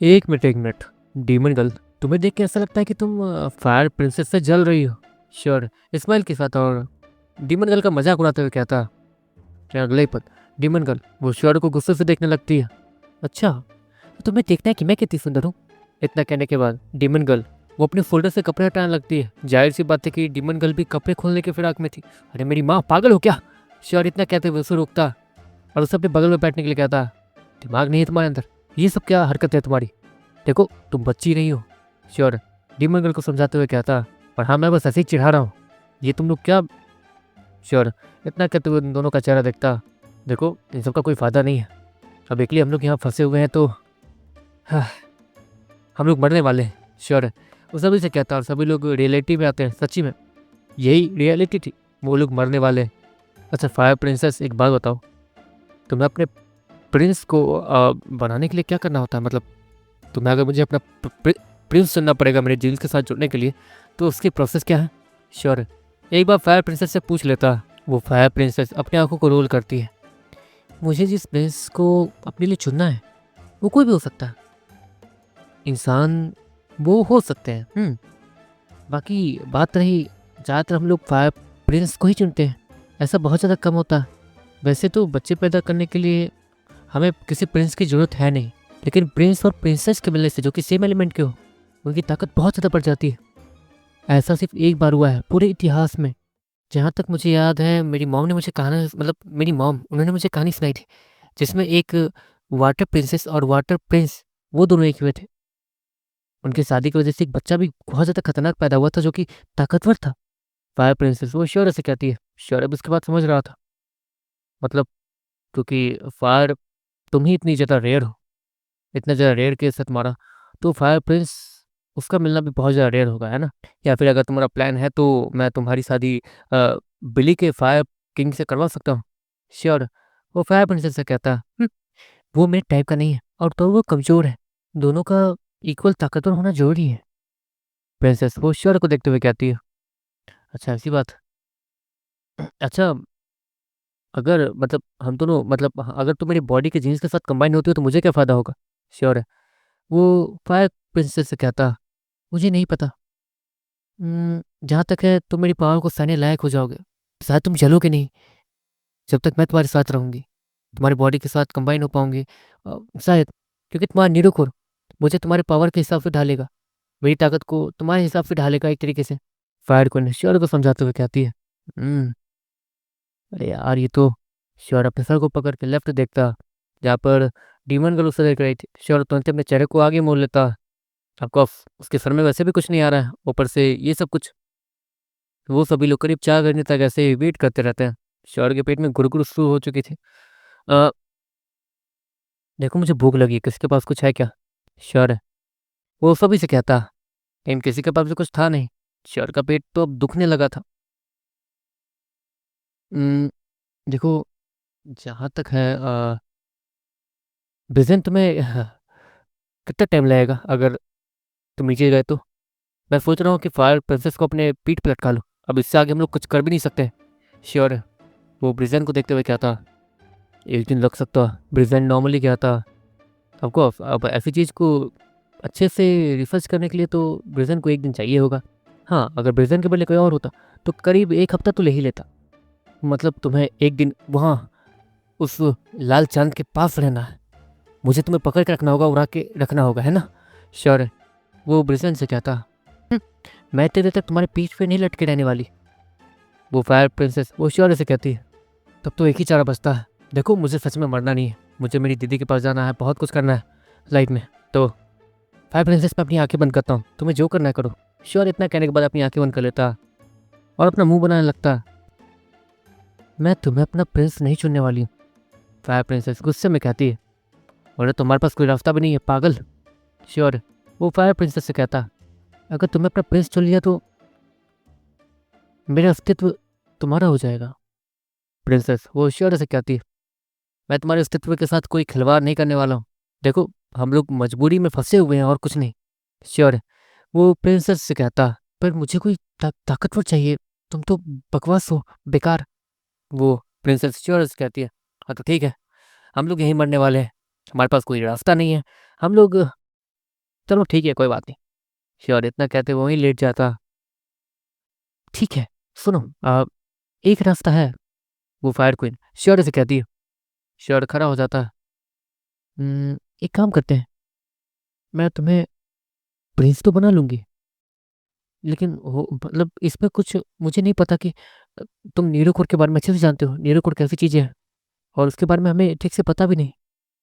एक minute. Demon girl, तुम्हें देख के ऐसा लगता है कि तुम फायर प्रिंसेस से जल रही हो। श्योर, स्माइल के साथ और डीमन गर्ल का मजाक उड़ाते हुए कहता। फिर अगले ही पल डीमन गर्ल वो श्योर को गुस्से से देखने लगती है। अच्छा, तो तुम्हें देखना है कि मैं कितनी सुंदर हूँ। इतना कहने के बाद डीमन गर्ल वो अपने फोल्डर से कपड़े हटाने लगती है। जाहिर सी बात है कि डीमन गर्ल भी कपड़े खोलने के फिराक में थी। अरे मेरी माँ, पागल हो क्या? श्योर इतना कहते हुए उसे रोकता और उसे अपने बगल में बैठने के लिए कहता। दिमाग नहीं है तुम्हारे अंदर? ये सब क्या हरकत है तुम्हारी? देखो तुम बच्ची नहीं हो। श्योर डीमन गर्ल को समझाते हुए कहता। और हाँ, मैं बस ऐसे ही चिढ़ा रहा हूँ। ये तुम लोग क्या? श्योर इतना कहते हुए उन दोनों का चेहरा देखता। देखो इन सब का कोई फायदा नहीं है। अब एक हम लोग यहाँ फंसे हुए हैं तो हाँ, हम लोग मरने वाले हैं। श्योर वो सभी से कहता और सभी लोग रियलिटी में आते हैं। सच्ची में यही रियलिटी थी, वो लोग मरने वाले हैं। अच्छा फायर प्रिंसेस, एक बात बताओ, तुम्हें अपने प्रिंस को बनाने के लिए क्या करना होता है? मतलब तुम्हें अगर मुझे अपना प्रिंस चुनना पड़ेगा मेरे जीन्स के साथ जुड़ने के लिए, तो उसकी प्रोसेस क्या है? श्योर एक बार फायर प्रिंसेस से पूछ लेता। वो फायर प्रिंसेस अपनी आंखों को रोल करती है। मुझे जिस प्रिंस को अपने लिए चुनना है वो कोई भी हो सकता है। इंसान वो हो सकते हैं। बाकी बात रही, ज़्यादातर हम लोग फायर प्रिंस को ही चुनते हैं। ऐसा बहुत ज़्यादा कम होता है। वैसे तो बच्चे पैदा करने के लिए हमें किसी प्रिंस की ज़रूरत है नहीं, लेकिन प्रिंस और प्रिंसेस के मिलने से जो कि सेम एलिमेंट के हो, उनकी ताकत बहुत ज़्यादा बढ़ जाती है। ऐसा सिर्फ एक बार हुआ है पूरे इतिहास में। जहाँ तक मुझे याद है, मेरी मॉम ने मुझे कहानी, मतलब मेरी मॉम, उन्होंने मुझे कहानी सुनाई थी जिसमें एक वाटर प्रिंसेस और वाटर प्रिंस वो दोनों एक हुए थे। उनकी शादी की वजह से एक बच्चा भी बहुत ज़्यादा खतरनाक पैदा हुआ था जो कि ताकतवर था। फायर प्रिंसेस वो श्योर से कहती है। श्योर अब उसके बाद समझ रहा था, मतलब क्योंकि फायर तुम ही इतनी ज़्यादा रेयर हो, इतना ज़्यादा रेयर के साथ मारा, तो फायर प्रिंस उसका मिलना भी बहुत ज़्यादा रेयर होगा, है ना? या फिर अगर तुम्हारा प्लान है तो मैं तुम्हारी शादी बिली के फायर किंग से करवा सकता हूँ। श्योर वो फायर प्रिंसेस से कहता है। वो मेरे टाइप का नहीं है और तो वो कमज़ोर है। दोनों का इक्वल ताकतवर होना ज़रूरी है। प्रिंसेस वो श्योर को देखते हुए कहती है। अच्छा ऐसी बात। अच्छा, अगर मतलब हम दोनों, मतलब अगर तुम मेरी बॉडी के जीन्स के साथ कंबाइन होती हो तो मुझे क्या फ़ायदा होगा? श्योर है वो फायर प्रिंसेस से कहता। मुझे नहीं पता। जहाँ तक है तुम मेरी पावर को सहने लायक हो जाओगे। शायद तुम जलोगे नहीं जब तक मैं तुम्हारे साथ रहूँगी, तुम्हारी बॉडी के साथ कंबाइन हो पाऊँगी। शायद क्योंकि तुम्हारा निरोखोर मुझे तुम्हारे पावर के हिसाब से ढालेगा, मेरी ताकत को तुम्हारे हिसाब से ढालेगा एक तरीके से। फायर क्वीन श्योर को समझाते हुए कहती है। "हम्म, अरे यार ये तो।" श्योर अपने सर को पकड़ के लेफ्ट देखता जहाँ पर डीमन गर्ल उसे देख रही थी। श्योर तुरंत अपने चेहरे को आगे मोड़ लेता। आपको उसके सर में वैसे भी कुछ नहीं आ रहा है, ऊपर से ये सब कुछ। वो सभी लोग करीब 4 घंटे तक ऐसे ही वेट करते रहते हैं। श्योर के पेट में गुड़गुड़ शुरू हो चुकी थी। अ, देखो मुझे भूख लगी है, किसी के पास कुछ है क्या? श्योर है वो सभी से कहता, लेकिन किसी के पास भी कुछ था नहीं। श्योर का पेट तो अब दुखने लगा था। उम, देखो जहाँ तक है ब्रिजेंट तुम्हें कितना टाइम लगेगा अगर तुम नीचे गए तो? मैं सोच रहा हूँ कि फायर प्रिंसेस को अपने पीठ पे लटका लो, अब इससे आगे हम लोग कुछ कर भी नहीं सकते। श्योर है वो ब्रिजेंट को देखते हुए कहता। एक दिन लग सकता। ब्रिजेंट नॉर्मली कहता। आपको अब ऐसी चीज़ को अच्छे से रिसर्च करने के लिए तो ब्रिजेंट को एक दिन चाहिए होगा। हाँ, अगर ब्रिजेंट के बदले कोई और होता तो करीब 1 हफ्ता तो ले ही लेता। मतलब तुम्हें एक दिन वहाँ उस लाल चांद के पास रहना है, मुझे तुम्हें पकड़ के रखना होगा, उड़ा के रखना होगा, है ना? श्योर है वो ब्रिजेंट से कहता। "हम्म, मैं इतने देर तक तुम्हारे पीठ पे नहीं लटके रहने वाली।" वो फायर प्रिंसेस वो श्योर से कहती है। तब तो एक ही चारा बचता है। देखो मुझे सच में मरना नहीं है, मुझे मेरी दीदी के पास जाना है, बहुत कुछ करना है लाइफ में। तो फायर प्रिंसेस मैं अपनी आंखें बंद करता हूँ, तुम्हें जो करना है करो। श्योर इतना कहने के बाद अपनी आंखें बंद कर लेता और अपना मुंह बनाने लगता। मैं तुम्हें अपना प्रिंस नहीं चुनने वाली हूँ। फायर प्रिंसेस गुस्से में कहती है। और तुम्हारे पास कोई रास्ता भी नहीं है पागल। श्योर वो फायर प्रिंसेस से कहता। अगर तुमने अपना प्रिंस चुन लिया तो मेरा अस्तित्व तुम्हारा हो जाएगा। प्रिंसेस वो श्योर से कहती है। मैं तुम्हारे अस्तित्व के साथ कोई खिलवाड़ नहीं करने वाला हूँ। देखो हम लोग मजबूरी में फंसे हुए हैं और कुछ नहीं। श्योर वो प्रिंसेस से कहता। पर मुझे कोई ताकतवर चाहिए, तुम तो बकवास हो, बेकार। वो प्रिंसेस श्योर से कहती है। हाँ तो ठीक है, हम लोग यहीं मरने वाले हैं, हमारे पास कोई रास्ता नहीं है, हम लोग चलो ठीक है, कोई बात नहीं। श्योर इतना कहते वहीं लेट जाता। ठीक है, सुनो, एक रास्ता है। वो फायर क्वीन श्योर से कहती है। श्योर खड़ा हो जाता। एक काम करते हैं, मैं तुम्हें प्रिंस तो बना लूंगी, लेकिन वो मतलब इसमें कुछ मुझे नहीं पता कि तुम नीरो कोड के बारे में अच्छे से जानते हो। नीरो कोड कैसी चीज़ है और उसके बारे में हमें ठीक से पता भी नहीं।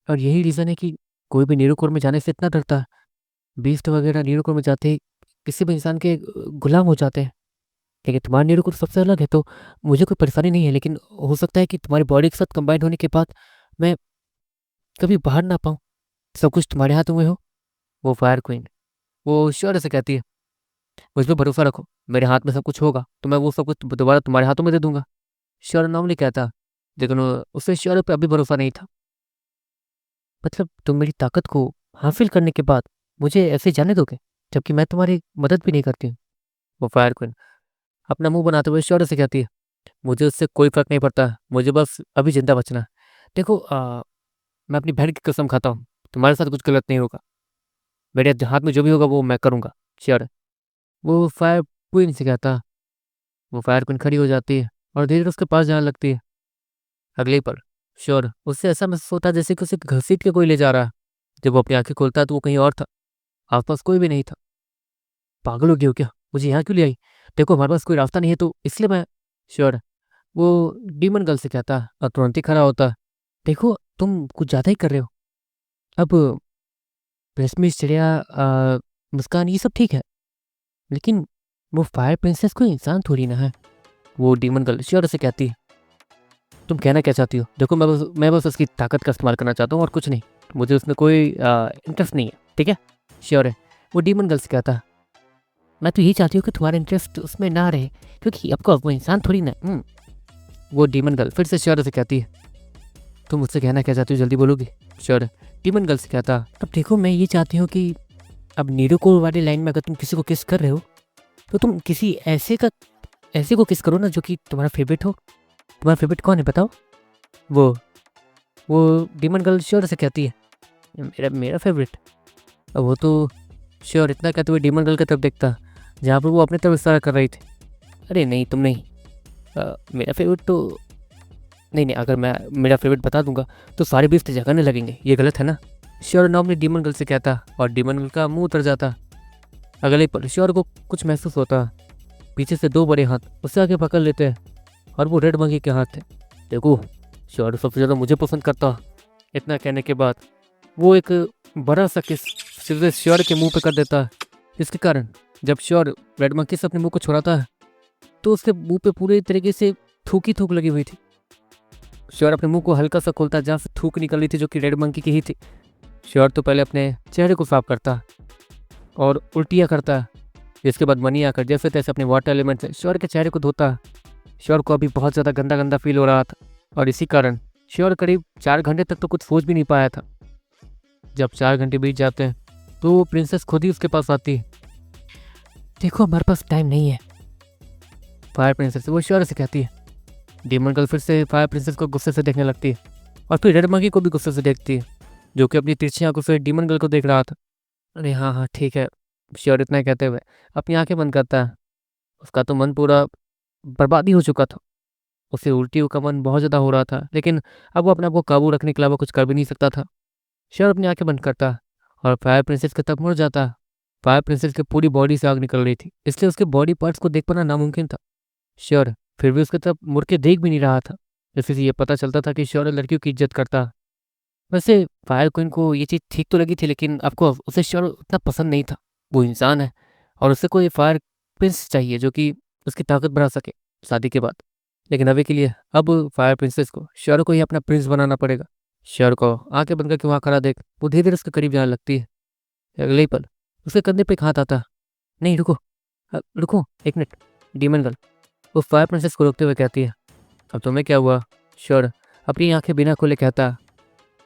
और यही रीज़न है कि कोई भी नीरो कोड में जाने से इतना डरता है। बीस्ट वगैरह नीरो कोड में जाते ही किसी भी इंसान के गुलाम हो जाते हैं। लेकिन तुम्हारा नीरो कोड सबसे अलग है, तो मुझे कोई परेशानी नहीं है। लेकिन हो सकता है कि तुम्हारी बॉडी के साथ कंबाइंड होने के बाद मैं कभी बाहर ना पाऊँ। सब कुछ तुम्हारे हाथों में हो। वो फायर क्वीन वो श्योर से कहती है, मुझ पर भरोसा रखो, मेरे हाथ में सब कुछ होगा तो मैं वो सब कुछ दोबारा तुम्हारे हाथों में दे दूंगा। श्योर नॉर्मली कहता, लेकिन उसे श्योर पे अभी भरोसा नहीं था। मतलब तुम मेरी ताकत को हासिल करने के बाद मुझे ऐसे जाने दोगे, जबकि मैं तुम्हारी मदद भी नहीं करती हूँ। वो फायर क्वीन अपना मुंह बनाते हुए श्योर से कहती है, मुझे उससे कोई फर्क नहीं पड़ता, मुझे बस अभी जिंदा बचना है। देखो, मैं अपनी बहन की कसम खाता हूँ, तुम्हारे साथ कुछ गलत नहीं होगा। मेरे हाथ में जो भी होगा वो मैं करूँगा। श्योर वो फायर क्वीन से कहता। वो फायर क्वीन खड़ी हो जाती है और धीरे धीरे उसके पास जाने लगती है। अगले ही पल श्योर उससे ऐसा महसूस होता है जैसे कि उसे घसीट के कोई ले जा रहा है। जब वो अपनी आंखें खोलता है तो वो कहीं और था, आसपास कोई भी नहीं था। पागल हो गई हो क्या, मुझे यहाँ क्यों ले आई? देखो हमारे पास कोई रास्ता नहीं है तो इसलिए मैं। श्योर वो डीमन गर्ल से कहता और तुरंत ही खड़ा होता। देखो तुम कुछ ज़्यादा ही कर रहे हो। अब रेशमी चिड़िया, मुस्कान, ये सब ठीक है, लेकिन वो फायर प्रिंसेस कोई इंसान थोड़ी ना है। वो डीमन गर्ल श्योर से कहती है, तुम कहना क्या चाहती हो? देखो मैं बस उसकी ताकत का इस्तेमाल करना चाहता हूँ और कुछ नहीं। मुझे उसमें कोई इंटरेस्ट नहीं है, ठीक है? श्योर है वो डीमन गर्ल से कहता है, मैं तो यही चाहती हूँ कि तुम्हारा इंटरेस्ट उसमें ना रहे, क्योंकि आपको वो इंसान थोड़ी ना। वो डीमन गर्ल फिर से श्योर से कहती है, तुम मुझसे कहना क्या चाहती हो, जल्दी बोलोगी? श्योर डीमन गर्ल से कहता, अब देखो मैं ये चाहती हूँ कि अब नीरो को वाली लाइन में अगर तुम किसी को किस कर रहे हो तो तुम किसी ऐसे को किस करो ना जो कि तुम्हारा फेवरेट हो। तुम्हारा फेवरेट कौन है बताओ? वो वो डीमन गर्ल श्योर से कहती है, मेरा मेरा फेवरेट। अब वो तो श्योर इतना कहते हुए डीमन गर्ल की तरफ देखता जहाँ पर वो अपने तरफ इशारा कर रही थी। अरे नहीं तुम नहीं, मेरा फेवरेट तो नहीं, अगर मैं मेरा फेवरेट बता दूंगा तो सारे बीस्ट जगाने लगेंगे, ये गलत है ना? श्योर नॉर्मली डीमन गर्ल से कहता और डीमन गर्ल का मुंह उतर जाता। अगले पल श्योर को कुछ महसूस होता। पीछे से दो बड़े हाथ उससे आगे पकड़ लेते हैं और वो रेड मंकी के हाथ थे। देखो श्योर सबसे ज़्यादा मुझे पसंद करता। इतना कहने के बाद वो एक बड़ा सा किस सीधे श्योर के मुंह पे कर देता है, जिसके कारण जब श्योर रेड मंकी से अपने मुंह को छुड़ाता है तो उसके मुंह पे पूरे तरीके से थूक ही थूक लगी हुई थी। श्योर अपने मुंह को हल्का सा खोलता जहाँ से थूक निकल रही थी, जो कि रेड मंकी की ही थी। श्योर तो पहले अपने चेहरे को साफ करता और उल्टियाँ करता, जिसके बाद मनी आकर जैसे तैसे अपने वाटर एलिमेंट से श्योर के चेहरे को धोता। श्योर को अभी बहुत ज़्यादा गंदा गंदा फील हो रहा था और इसी कारण श्योर करीब 4 घंटे तक तो कुछ सोच भी नहीं पाया था। जब 4 घंटे बीत जाते हैं तो वो प्रिंसेस खुद ही उसके पास आती है। देखो हमारे पास टाइम नहीं है, फायर प्रिंसेस वो श्योर से कहती है। डीमन गर्ल फिर से फायर प्रिंसेस को गुस्से से देखने लगती है और फिर रेड मंकी को भी गुस्से से देखती है, जो कि अपनी तिरछी आंखों से डीमन गर्ल को देख रहा था। अरे हाँ हाँ ठीक है, श्योर इतना कहते हुए अपनी आंखें बंद करता है। उसका तो मन पूरा बर्बादी हो चुका था। उसे उल्टियों का मन बहुत ज़्यादा हो रहा था, लेकिन अब वो अपने आप को काबू रखने के अलावा कुछ कर भी नहीं सकता था। श्योर अपनी आंखें बंद करता और फायर प्रिंसेस की तरफ मुड़ जाता। फायर प्रिंसेस की पूरी बॉडी से आग निकल रही थी, इसलिए उसके बॉडी पार्ट्स को देख पाना नामुमकिन था। श्योर फिर भी उसकी तरफ मुड़ के देख भी नहीं रहा था, जिससे ये पता चलता था कि श्योर लड़कियों की इज्जत करता। वैसे फायर क्वीन को ये चीज़ ठीक तो लगी थी, लेकिन आपको उसे श्योर उतना पसंद नहीं था। वो इंसान है और उसे कोई फायर प्रिंस चाहिए जो कि उसकी ताकत बढ़ा सके शादी के बाद। लेकिन अभी के लिए अब फायर प्रिंसेस को श्योर को ही अपना प्रिंस बनाना पड़ेगा। श्योर को आंखें बंद करके वहाँ खड़ा देख वो धीरे धीरे उसके करीब जाने लगती है। अगले ही पल उसके कंधे पे एक हाथ आता। नहीं रुको, रुको एक मिनट। डीमन गर्ल वो फायर प्रिंसेस को रोकते हुए कहती है, अब तुम्हें क्या हुआ? श्योर अपनी आंखें बिना खोले कहता।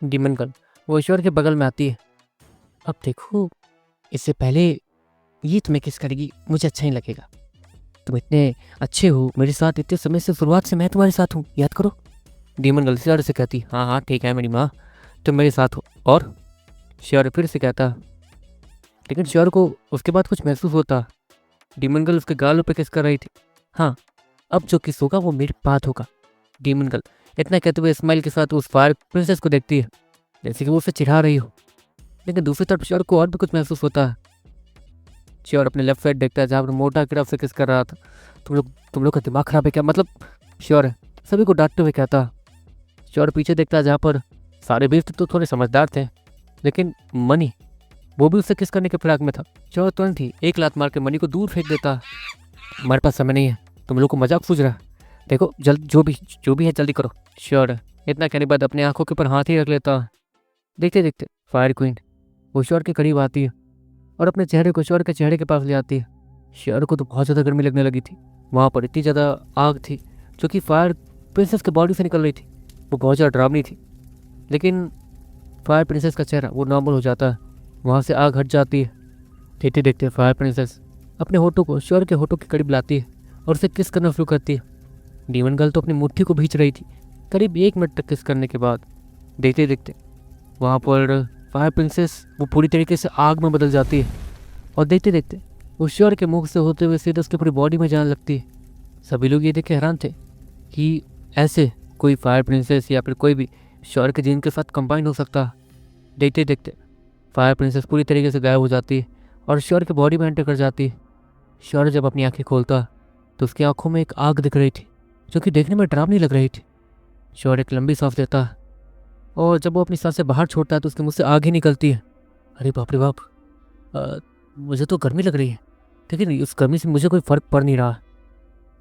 डीमन गर्ल वो ईश्वर के बगल में आती है। अब देखो इससे पहले ये तुम्हें किस करेगी मुझे अच्छा नहीं लगेगा। तुम इतने अच्छे हो मेरे साथ, इतने समय से, शुरुआत से मैं तुम्हारे साथ हूँ, याद करो। डीमन गर्ल श्योर से कहती, हाँ हाँ ठीक है मेरी माँ, तुम मेरे साथ हो। और श्योर फिर से कहता, लेकिन श्योर को उसके बाद कुछ महसूस होता। डीमन गर्ल उसके गालों पे किस कर रही थी। हाँ, अब जो किस होगा वो मेरे बात होगा। डीमन गर्ल इतना कहते हुए स्माइल के साथ उस फायर प्रिंसेस को देखती है, जैसे कि वो उसे चिढ़ा रही हो। लेकिन दूसरी तरफ श्योर को और भी कुछ महसूस होता है। श्योर अपने लेफ्ट साइड देखता है जहाँ पर मोटा गिरा उससे किस कर रहा था। तुम लोग का दिमाग खराब है क्या? मतलब श्योर है सभी को डांटते हुए कहता। श्योर पीछे देखता है जहाँ पर सारे बीस्ट तो थोड़े समझदार थे, लेकिन मनी वो भी उससे किस करने के फिराक में था। श्योर तुरंत ही एक लात मार के मनी को दूर फेंक देता। हमारे पास समय नहीं है, तुम लोग को मजाक सूझ रहा है। देखो जल्द जो भी है जल्दी करो। श्योर इतना कहने के बाद अपने आंखों के ऊपर हाथ ही रख लेता। देखते देखते फायर क्वीन वो श्योर के करीब आती है और अपने चेहरे को श्योर के चेहरे के पास ले आती है। श्योर को तो बहुत ज़्यादा गर्मी लगने लगी थी। वहाँ पर इतनी ज़्यादा आग थी जो कि फायर प्रिंसेस के बॉडी से निकल रही थी। वो बहुत ज़्यादा डरावनी थी, लेकिन फायर प्रिंसेस का चेहरा वो नॉर्मल हो जाता है। वहाँ से आग हट जाती है। देखते देखते फायर प्रिंसेस अपने होठों को श्योर के होठों के करीब लाती है और उसे किस करना शुरू करती है। डीमन गर्ल तो अपनी मुट्ठी को भींच रही थी। करीब 1 मिनट तक किस करने के बाद देखते देखते वहाँ पर फायर प्रिंसेस वो पूरी तरीके से आग में बदल जाती है और देखते देखते वो श्योर के मुख से होते हुए सीधे उसकी पूरी बॉडी में जाने लगती है। सभी लोग ये देख के हैरान थे कि ऐसे कोई फायर प्रिंसेस या फिर कोई भी श्योर के जीन के साथ कंबाइन हो सकता। देखते देखते फायर प्रिंसेस पूरी तरीके से गायब हो जाती है और श्योर के बॉडी में एंटर कर जाती है। श्योर जब अपनी आंखें खोलता तो उसकी आंखों में एक आग दिख रही थी जो कि देखने में डरावनी लग रही थी। श्योर एक लंबी सांस लेता और जब वो अपनी सांस से बाहर छोड़ता है तो उसके मुंह से आग ही निकलती है। अरे बाप रे बाप, मुझे तो गर्मी लग रही है, लेकिन उस गर्मी से मुझे कोई फ़र्क पड़ नहीं रहा।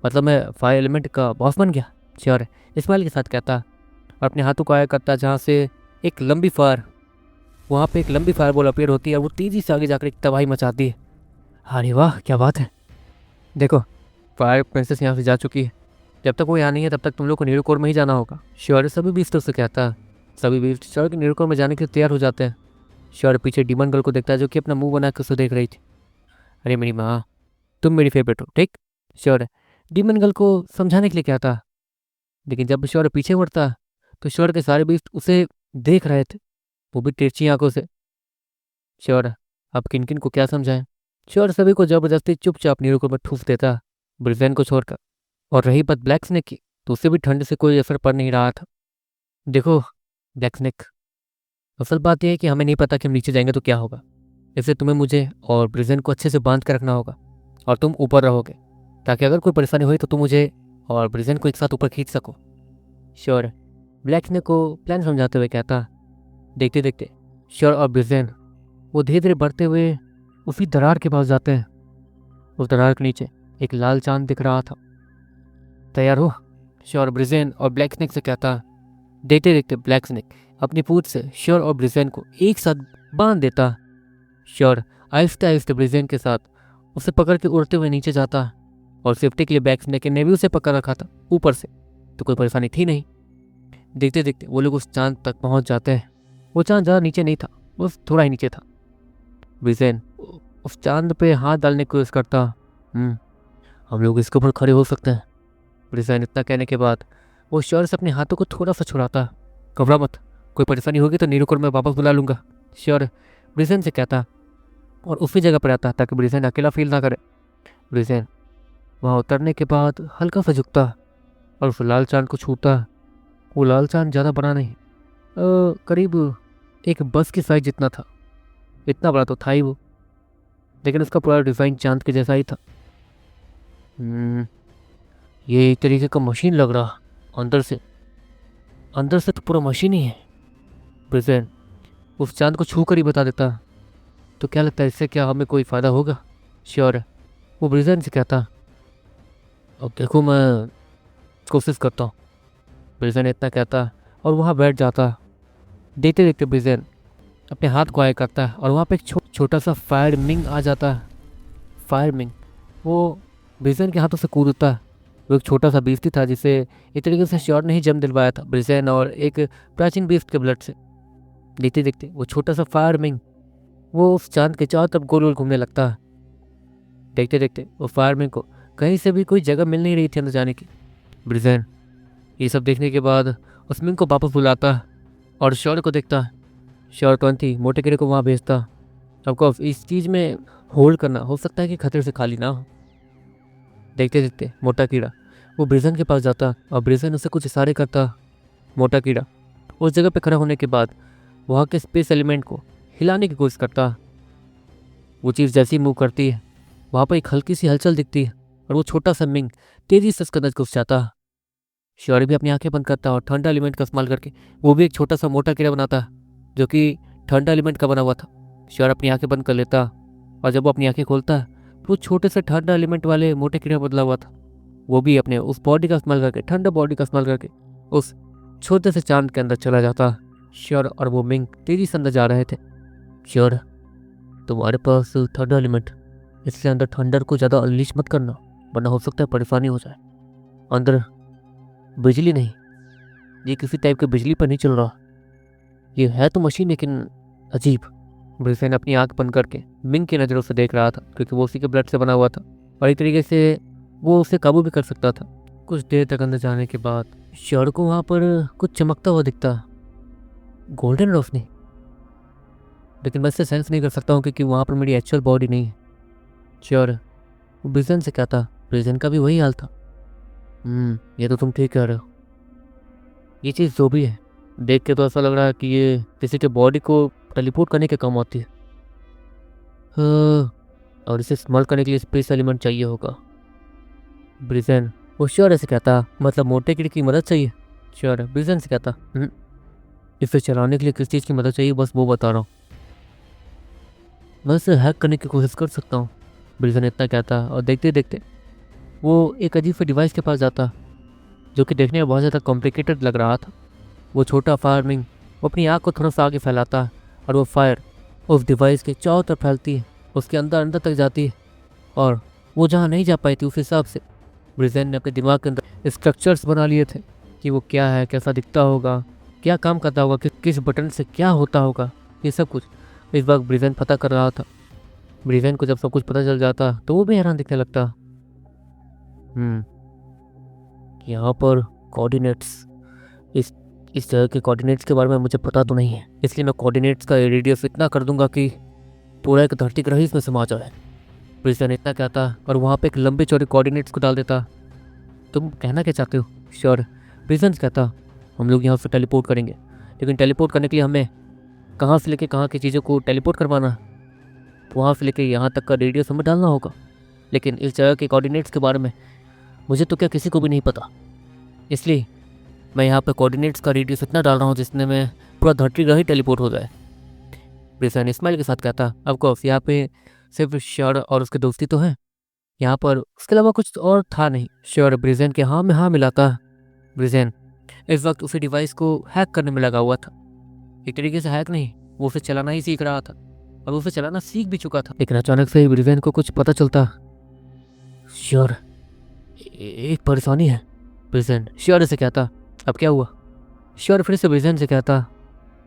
मतलब मैं फायर एलिमेंट का बॉस बन गया। श्योर स्माइल के साथ कहता और अपने हाथों को आया करता जहाँ से एक लंबी फायर वहाँ पे एक लंबी फायर बॉल अपीयर होती है और वो तेज़ी से आगे जाकर एक तबाही मचाती है। अरे वाह क्या बात है। देखो फायर प्रिंसेस यहाँ से जा चुकी है। जब तक वो यहाँ नहीं है तब तक तुम लोग को नीरो कोर में ही जाना होगा। श्योर सभी बीस्ट से कहता है। सभी बीस्ट श्योर के नीरो कोर में जाने के लिए तैयार हो जाते हैं। श्योर पीछे डीमन गर्ल को देखता है जो कि अपना मुंह बना कर उसे देख रही थी। अरे मेरी माँ, तुम मेरी फेवरेट हो, ठीक? श्योर डीमन गर्ल को समझाने के लिए कहता, लेकिन जब श्योर पीछे मुड़ता तो श्योर के सारे बीस्ट उसे देख रहे थे, वो भी तिरछी आंखों से। श्योर अब किन किन को क्या समझाएं। श्योर सभी को जबरदस्ती चुपचाप नीरो कोर में ठूस देता ब्रिजेन को छोड़कर। और रही बात ब्लैक स्नेक की तो उसे भी ठंड से कोई असर पड़ नहीं रहा था। देखो ब्लैक स्नेक, असल बात यह है कि हमें नहीं पता कि हम नीचे जाएंगे तो क्या होगा, इसलिए तुम्हें मुझे और ब्रिजेन को अच्छे से बांध कर रखना होगा और तुम ऊपर रहोगे ताकि अगर कोई परेशानी हुई तो तुम मुझे और ब्रिजेन को एक साथ ऊपर खींच सको। श्योर ब्लैक स्नेक को प्लान समझाते हुए कहता। देखते देखते श्योर और ब्रिजेन वो धीरे धीरे बढ़ते हुए उसी दरार के पास जाते हैं। उस दरार के नीचे एक लाल चांद दिख रहा था। तैयार हो? श्योर ब्रिजेन और ब्लैक स्नेक से कहता। देखते देखते ब्लैक स्नेक अपनी पूंछ से श्योर और ब्रिजेन को एक साथ बांध देता। श्योर आहिस्ते आहिस्ते ब्रिजेन के साथ उसे पकड़ के उड़ते हुए नीचे जाता और सेफ्टी के लिए ब्लैक स्नेक ने भी उसे पकड़ रखा था ऊपर से, तो कोई परेशानी थी नहीं। देखते देखते वो लोग उस चांद तक पहुंच जाते हैं। वो चांद ज़्यादा नीचे नहीं था, बस थोड़ा ही नीचे था। ब्रिजेन उस चांद पे हाथ डालने की कोशिश करता। हम लोग इसके ऊपर खड़े हो सकते हैं। ब्रिजेन इतना कहने के बाद वो श्योर से अपने हाथों को थोड़ा सा छुड़ाता। घबरा मत, कोई परेशानी होगी तो नीरो कोर में वापस बुला लूँगा। श्योर ब्रिजेन से कहता और उसी जगह पर आता ताकि ब्रिजेन अकेला फील ना करे। ब्रिजेन वहाँ उतरने के बाद हल्का सा झुकता और उस लाल चांद को छूता। वो लाल चांद ज़्यादा बड़ा नहीं, करीब एक बस की साइज जितना था। इतना बड़ा तो था ही वो, लेकिन उसका पूरा डिज़ाइन चांद के जैसा ही था। ये एक तरीके का मशीन लग रहा, अंदर से तो पूरा मशीन ही है। ब्रिजेन उस चांद को छू कर ही बता देता। तो क्या लगता है इससे क्या हमें कोई फ़ायदा होगा? श्योर वो ब्रिजेन से कहता। अब देखो मैं कोशिश करता हूँ। ब्रिजेन इतना कहता और वहाँ बैठ जाता। देखते देखते ब्रिजेन अपने हाथ को आया करता है और वहाँ पे एक छोटा सा फायर मिंग आ जाता है। फायर मिंग वो ब्रिजेन के हाथों से कूदता। वो एक छोटा सा बीस्ट था जिसे एक तरीके से श्योर ने ही जन्म दिलवाया था ब्रिजेन और एक प्राचीन बीस्ट के ब्लड से। देखते देखते वो छोटा सा फायर मिंग वो उस चांद के चारों तरफ गोल गोल घूमने लगता है। देखते देखते वो फायर मिंग को कहीं से भी कोई जगह मिल नहीं रही थी अंदर जाने की। ब्रिजेन ये सब देखने के बाद उस मिंग को वापस बुलाता और श्योर को देखता। श्योर तुरंत ही मोटे गिरे को वहाँ भेजता ऑफकोर्स इस चीज़ में होल्ड करना हो सकता है कि खतरे से खाली ना हो। देखते देखते मोटा कीड़ा वो ब्रिजन के पास जाता और ब्रिजन उसे कुछ इशारे करता। मोटा कीड़ा उस जगह पे खड़ा होने के बाद वहाँ के स्पेस एलिमेंट को हिलाने की कोशिश करता। वो चीज़ जैसी मूव करती है वहाँ पर एक हल्की सी हलचल दिखती है और वो छोटा सा मिंग तेजी से उसके अंदर घुस जाता। शौर्य भी अपनी आंखें बंद करता और ठंडा एलिमेंट का इस्तेमाल करके वो भी एक छोटा सा मोटा कीड़ा बनाता जो कि ठंडा एलिमेंट का बना हुआ था। शौर्य अपनी आंखें बंद कर लेता और जब वो अपनी आंखें खोलता तो वो छोटे से ठंडा एलिमेंट वाले मोटे कीड़े में बदला हुआ था। वो भी अपने उस बॉडी का इस्तेमाल करके ठंडा बॉडी का इस्तेमाल करके उस छोटे से चांद के अंदर चला जाता। शौर्य और वो मिंग तेजी से अंदर जा रहे थे। शौर्य, तुम्हारे पास ठंडा एलिमेंट, इसलिए अंदर थंडर को ज़्यादा अनलीश मत करना वरना हो सकता है परेशानी हो जाए। अंदर बिजली नहीं, ये किसी टाइप की बिजली पर नहीं चल रहा, ये है तो मशीन लेकिन अजीब। ब्रिसेन अपनी आंख बंद करके मिंग की नज़रों से देख रहा था क्योंकि वो उसी के ब्लड से बना हुआ था और एक तरीके से वो उसे काबू भी कर सकता था। कुछ देर तक अंदर जाने के बाद शौर्य को वहाँ पर कुछ चमकता हुआ दिखता, गोल्डन रोशनी, लेकिन मैं इससे सेंस नहीं कर सकता हूँ क्योंकि वहाँ पर मेरी एक्चुअल बॉडी नहीं है। शौर्य, वो ब्रिजन से क्या था, ब्रिजन का भी वही हाल था। ये तो तुम ठीक कह रहे हो। ये चीज़ जो भी है देख के तो ऐसा लग रहा है कि ये किसी के बॉडी को टेलीपोर्ट करने के काम आती है। और इसे स्मॉल करने के लिए स्पेस एलिमेंट चाहिए होगा। ब्रिजन वो शौर्य से कहता, मतलब मोटे कीड़े की मदद चाहिए। शौर्य ब्रिजन से कहता, इसे चलाने के लिए किस चीज़ की मदद चाहिए बस वो बता रहा हूँ, मैं इसे हैक करने की कोशिश कर सकता हूँ। ब्रिजन इतना कहता और देखते देखते वो एक अजीब से डिवाइस के पास जाता जो कि देखने में बहुत ज़्यादा कॉम्प्लिकेटेड लग रहा था। वो छोटा फायरमिंग वो अपनी आँख को थोड़ा सा आगे फैलाता और वो फायर उस डिवाइस के चारों तरफ फैलती है, उसके अंदर अंदर तक जाती है और वो जहाँ नहीं जा पाई थी उस हिसाब से ब्रिजेन ने अपने दिमाग के अंदर स्ट्रक्चर्स बना लिए थे कि वो क्या है, कैसा दिखता होगा, क्या काम करता होगा, किस बटन से क्या होता होगा, ये सब कुछ इस वक्त ब्रिजेन पता कर रहा था। ब्रिजेन को जब सब कुछ पता चल जाता तो वो भी हैरान दिखने लगता। यहाँ पर कोऑर्डिनेट्स, इस जगह के कोऑर्डिनेट्स के बारे में मुझे पता तो नहीं है, इसलिए मैं कोऑर्डिनेट्स का रेडियस इतना कर दूंगा कि पूरा एक धरती ग्रह इसमें समा जाए। ब्रिजन इतना कहता और वहाँ पे एक लंबे चौड़े कोऑर्डिनेट्स को डाल देता। तुम कहना क्या चाहते हो? श्योर, ब्रिजन कहता, हम लोग यहाँ से टेलीपोर्ट करेंगे, लेकिन टेलीपोर्ट करने के लिए हमें कहाँ से लेके कहाँ की चीज़ों को टेलीपोर्ट करवाना, वहाँ से लेके यहाँ तक का रेडियस हमें डालना होगा। लेकिन इस जगह के कोऑर्डिनेट्स के बारे में मुझे तो क्या किसी को भी नहीं पता, इसलिए मैं यहाँ पे कोऑर्डिनेट्स का रेडियस इतना डाल रहा हूँ जिसने में पूरा धरती ग्रह ही टेलीपोर्ट हो जाए। ब्रिजन इस्माइल के साथ कहता, ऑफकोर्स यहाँ पे सिर्फ श्योर और उसके दोस्ती तो है, यहाँ पर उसके अलावा कुछ और था नहीं। श्योर ब्रिजन के हाँ में हाँ मिलाता। ब्रिजन इस वक्त उसी डिवाइस को हैक करने में लगा हुआ था, एक तरीके से हैक नहीं, वो उसे चलाना ही सीख रहा था और उसे चलाना सीख भी चुका था। लेकिन अचानक से ब्रिजन को कुछ पता चलता। श्योर, एक परेशानी है। ब्रिजन श्योर से कहता, अब क्या हुआ? श्योर फिर से ब्रिजन से कहता,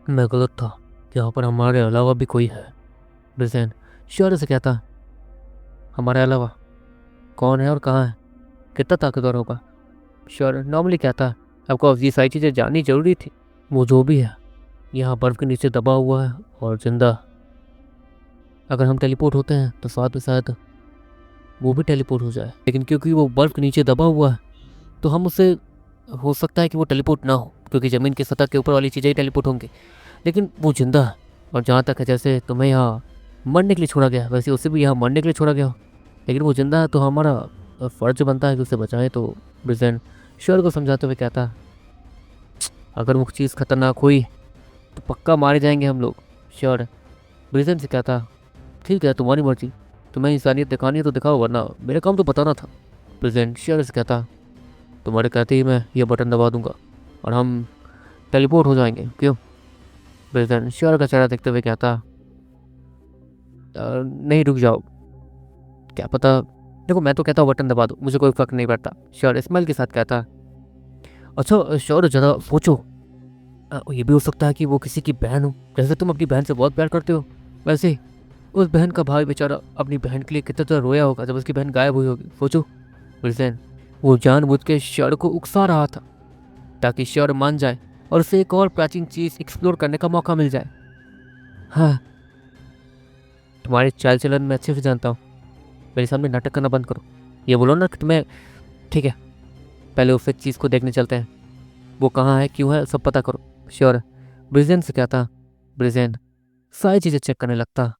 मैं गलत था, यहाँ पर हमारे अलावा भी कोई है। ब्रिजन श्योर से कहता, हमारे अलावा कौन है और कहाँ है, कितना ताकतवर होगा? श्योर नॉर्मली कहता, आपको ये सारी चीज़ें जाननी जरूरी थी। वो जो भी है यहाँ बर्फ़ के नीचे दबा हुआ है और जिंदा, अगर हम टेलीपोर्ट होते हैं तो साथ में शायद वो भी टेलीपोर्ट हो जाए, लेकिन क्योंकि वो बर्फ़ के नीचे दबा हुआ है तो हम उससे हो सकता है कि वो टेलीपोर्ट ना हो, क्योंकि ज़मीन की सतह के ऊपर वाली चीज़ें ही टेलीपोर्ट होंगी, लेकिन वो जिंदा है। और जहाँ तक है जैसे तुम्हें यहाँ मरने के लिए छोड़ा गया वैसे उसे भी यहाँ मरने के लिए छोड़ा गया हो, लेकिन वो जिंदा है तो हमारा फ़र्ज बनता है कि उसे बचाएं। तो ब्रिजन श्योर को समझाते हुए कहता, अगर वो चीज़ खतरनाक हुई तो पक्का मारे जाएंगे हम लोग। श्योर ब्रिजन से कहता, ठीक है तुम्हारी मर्जी, तुम्हें इंसानियत दिखानी है तो दिखाओ वरना मेरा काम तो बताना था। ब्रिजन श्योर से कहता, तुम्हारे कहते ही मैं ये बटन दबा दूंगा और हम टेलीपोर्ट हो जाएंगे, क्यों? ब्रिजन श्योर का चेहरा देखते हुए कहता, नहीं रुक जाओ, क्या पता, देखो मैं तो कहता हूँ बटन दबा दो, मुझे कोई फर्क नहीं पड़ता। श्योर स्माइल के साथ कहता, अच्छा श्योर ज़्यादा सोचो, ये भी हो सकता है कि वो किसी की बहन हो, जैसे तुम अपनी बहन से बहुत प्यार करते हो वैसे ही उस बहन का भाई बेचारा अपनी बहन के लिए कितना ज़्यादा रोया होगा जब उसकी बहन गायब हुई होगी, सोचो। ब्रिजन वो जानबूझ के श्योर को उकसा रहा था ताकि श्योर मान जाए और उसे एक और प्राचीन चीज़ एक्सप्लोर करने का मौका मिल जाए। हाँ, तुम्हारे चाल चलन मैं अच्छे से जानता हूँ। मेरे सामने नाटक करना बंद करो। ये बोलो ना कि तुम्हें। ठीक है, पहले उस चीज़ को देखने चलते हैं। वो कहाँ है, क्यों है, सब पता करो। श्योर। ब्रिजेन से क्या था? ब्रिजेन सारी चीज़ें चेक करने लगता।